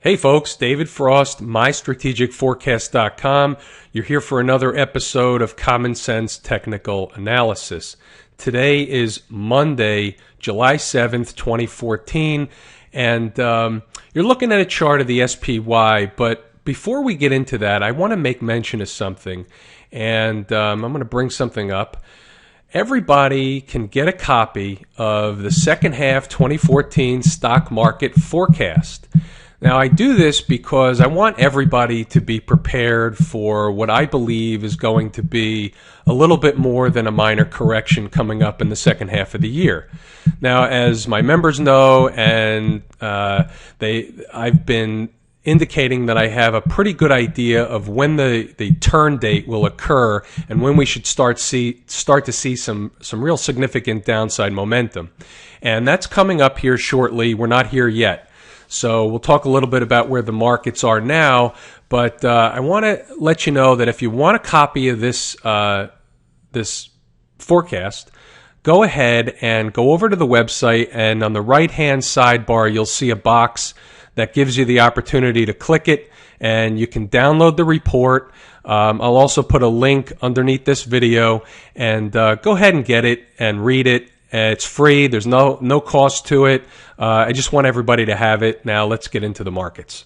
Hey folks, David Frost, MyStrategicForecast.com. You're here for another episode of Common Sense Technical Analysis. Today is Monday, July 7th, 2014, and you're looking at a chart of the SPY, but before we get into that, I want to make mention of something, and I'm going to bring something up. Everybody can get a copy of the second half 2014 stock market forecast. Now, I do this because I want everybody to be prepared for what I believe is going to be a little bit more than a minor correction coming up in the second half of the year. Now, as my members know, and I've been indicating that I have a pretty good idea of when the turn date will occur and when we should start to see some real significant downside momentum. And that's coming up here shortly. We're not here yet. So we'll talk a little bit about where the markets are now, but I want to let you know that if you want a copy of this forecast, go ahead and go over to the website, and on the right-hand sidebar, you'll see a box that gives you the opportunity to click it, and you can download the report. I'll also put a link underneath this video, and go ahead and get it and read it. It's free. There's no cost to it. I just want everybody to have it. Now let's get into the markets.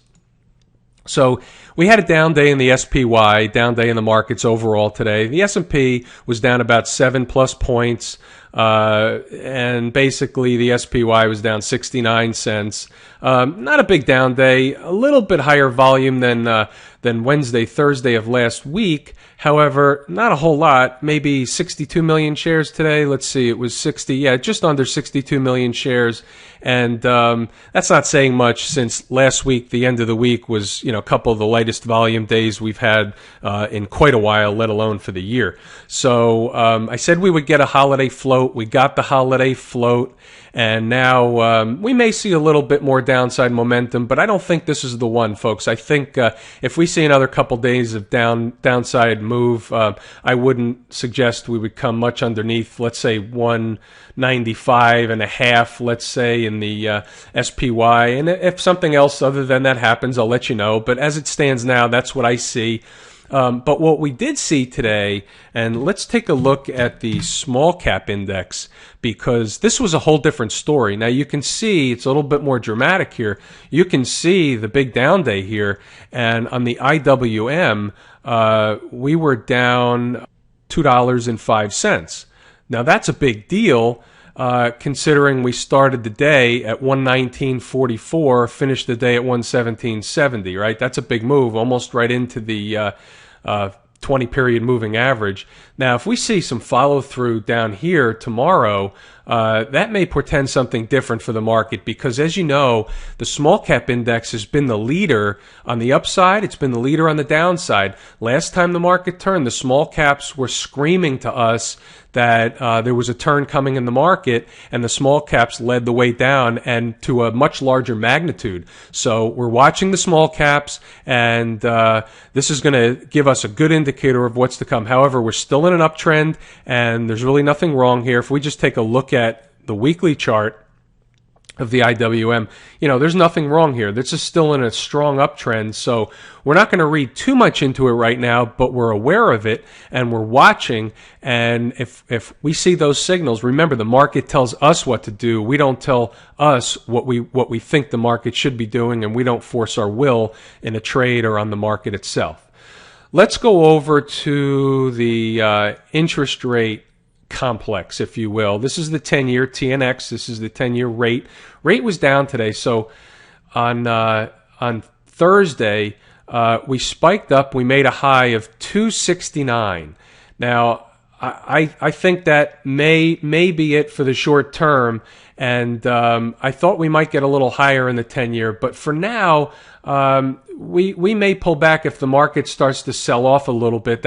So we had a down day in the SPY, down day in the markets overall today. The S&P was down about 7+ points, and basically the SPY was down 69 cents. Not a big down day, a little bit higher volume than Wednesday, Thursday of last week. However, not a whole lot, maybe 62 million shares today. Let's see, it was just under 62 million shares. And that's not saying much since last week, the end of the week, was a couple of the lightest volume days we've had in quite a while, let alone for the year. So I said we would get a holiday float. We got the holiday float. And now we may see a little bit more downside momentum, but I don't think this is the one, folks. I think if we see another couple days of downside move, I wouldn't suggest we would come much underneath, let's say 195.5, let's say, in the SPY. And if something else other than that happens, I'll let you know. But as it stands now, that's what I see. But what we did see today, and let's take a look at the small cap index, because this was a whole different story. Now you can see it's a little bit more dramatic here. You can see the big down day here, and on the IWM, we were down $2.05. Now that's a big deal. Considering we started the day at 119.44, finished the day at 117.70, right? That's a big move, almost right into the 20-period moving average. Now, if we see some follow-through down here tomorrow, that may portend something different for the market, because as you know, the small cap index has been the leader on the upside. It's been the leader on the downside. Last time the market turned, the small caps were screaming to us that there was a turn coming in the market, and the small caps led the way down, and to a much larger magnitude. So we're watching the small caps, and this is going to give us a good indicator of what's to come. However, we're still in an uptrend, and there's really nothing wrong here. If we just take a look at the weekly chart of the IWM, there's nothing wrong here. This is still in a strong uptrend, so we're not going to read too much into it right now, but we're aware of it, and we're watching, and if we see those signals, remember, the market tells us what to do. We don't tell us what we think the market should be doing, and we don't force our will in a trade or on the market itself. Let's go over to the interest rate complex, if you will. This is the 10-year TNX. This is the 10-year rate. Rate was down today. So on Thursday, we spiked up. We made a high of 269. Now, I think that may be it for the short term, and I thought we might get a little higher in the 10-year. But for now, we may pull back if the market starts to sell off a little bit.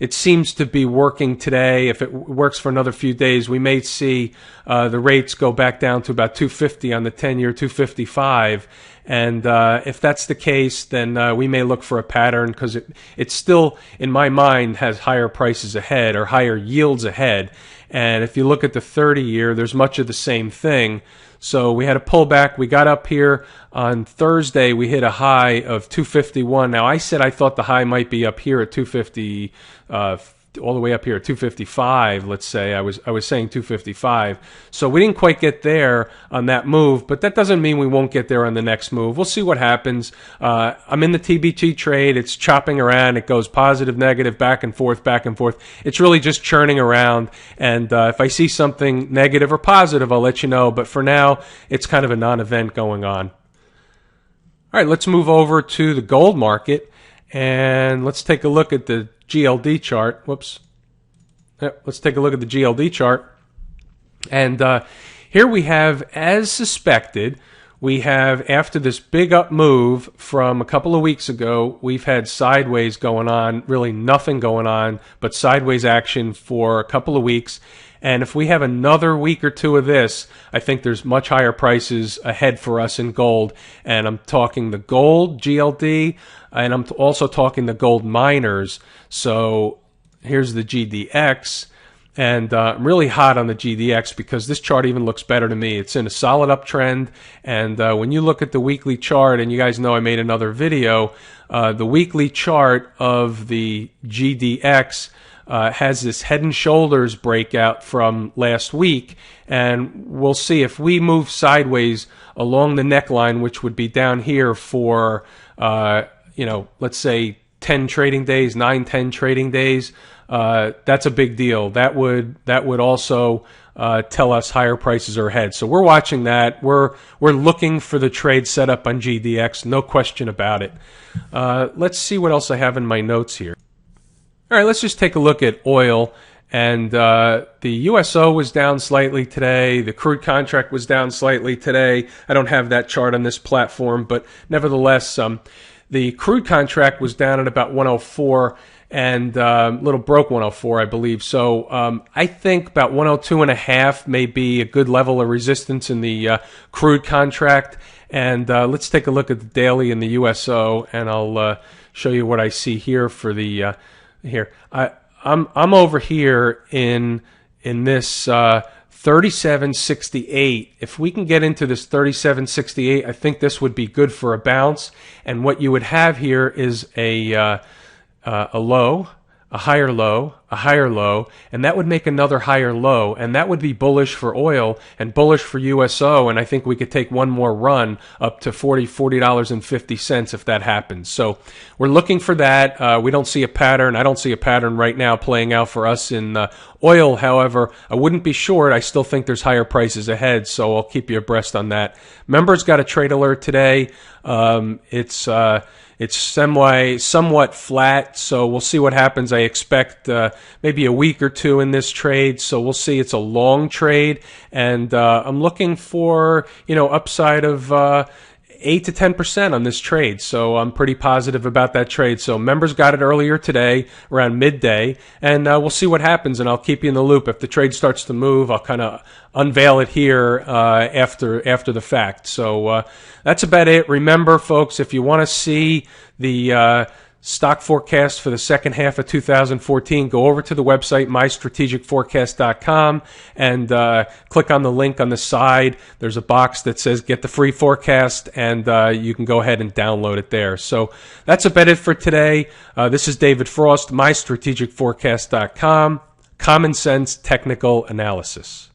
It seems to be working today. If it works for another few days, we may see the rates go back down to about 250 on the 10-year, 255. And if that's the case, then we may look for a pattern, because it still, in my mind, has higher prices ahead or higher yields ahead. And if you look at the 30-year, there's much of the same thing. So we had a pullback. We got up here on Thursday. We hit a high of 251. Now, I said I thought the high might be up here at 250, all the way up here at 255, let's say. I was saying 255. So we didn't quite get there on that move, but that doesn't mean we won't get there on the next move. We'll see what happens. I'm in the TBT trade. It's chopping around. It goes positive, negative, back and forth, back and forth. It's really just churning around. And if I see something negative or positive, I'll let you know. But for now, it's kind of a non-event going on. All right, let's move over to the gold market. And let's take a look at the GLD chart. Whoops. Let's take a look at the GLD chart. And here we have, as suspected, we have, after this big up move from a couple of weeks ago, we've had sideways going on, really nothing going on, but sideways action for a couple of weeks. And if we have another week or two of this, I think there's much higher prices ahead for us in gold. And I'm talking the gold, GLD, and I'm also talking the gold miners. So here's the GDX. And I'm really hot on the GDX because this chart even looks better to me. It's in a solid uptrend. And when you look at the weekly chart, and you guys know I made another video, the weekly chart of the GDX has this head and shoulders breakout from last week, and we'll see if we move sideways along the neckline, which would be down here for let's say 10 trading days, 9-10 trading days. That's a big deal. That would also tell us higher prices are ahead. So we're watching that. We're looking for the trade setup on GDX, no question about it. Let's see what else I have in my notes here. All right, let's just take a look at oil. And the USO was down slightly today. The crude contract was down slightly today. I don't have that chart on this platform, but nevertheless, the crude contract was down at about 104 and little broke 104, I believe. So I think about 102.5 may be a good level of resistance in the crude contract. And let's take a look at the daily in the USO, and I'll show you what I see here for the here. I'm over here in this 37.68. If we can get into this 37.68, I think this would be good for a bounce. And what you would have here is a low, a higher low, a higher low, and that would make another higher low, and that would be bullish for oil and bullish for USO, and I think we could take one more run up to $40.50 if that happens. So we're looking for that. We don't see a pattern. I don't see a pattern right now playing out for us in oil. However, I wouldn't be short. I still think there's higher prices ahead, so I'll keep you abreast on that. Members got a trade alert today. It's somewhat flat, so we'll see what happens. I expect maybe a week or two in this trade, so we'll see. It's a long trade, and I'm looking for upside of 8 to 10% on this trade, so I'm pretty positive about that trade. So members got it earlier today around midday, and we'll see what happens, and I'll keep you in the loop. If the trade starts to move, I'll kind of unveil it here after the fact. So that's about it. Remember, folks, if you want to see the stock forecast for the second half of 2014, go over to the website, mystrategicforecast.com, and click on the link on the side. There's a box that says get the free forecast, and you can go ahead and download it there. So that's about it for today. This is David Frost, mystrategicforecast.com. Common sense technical analysis.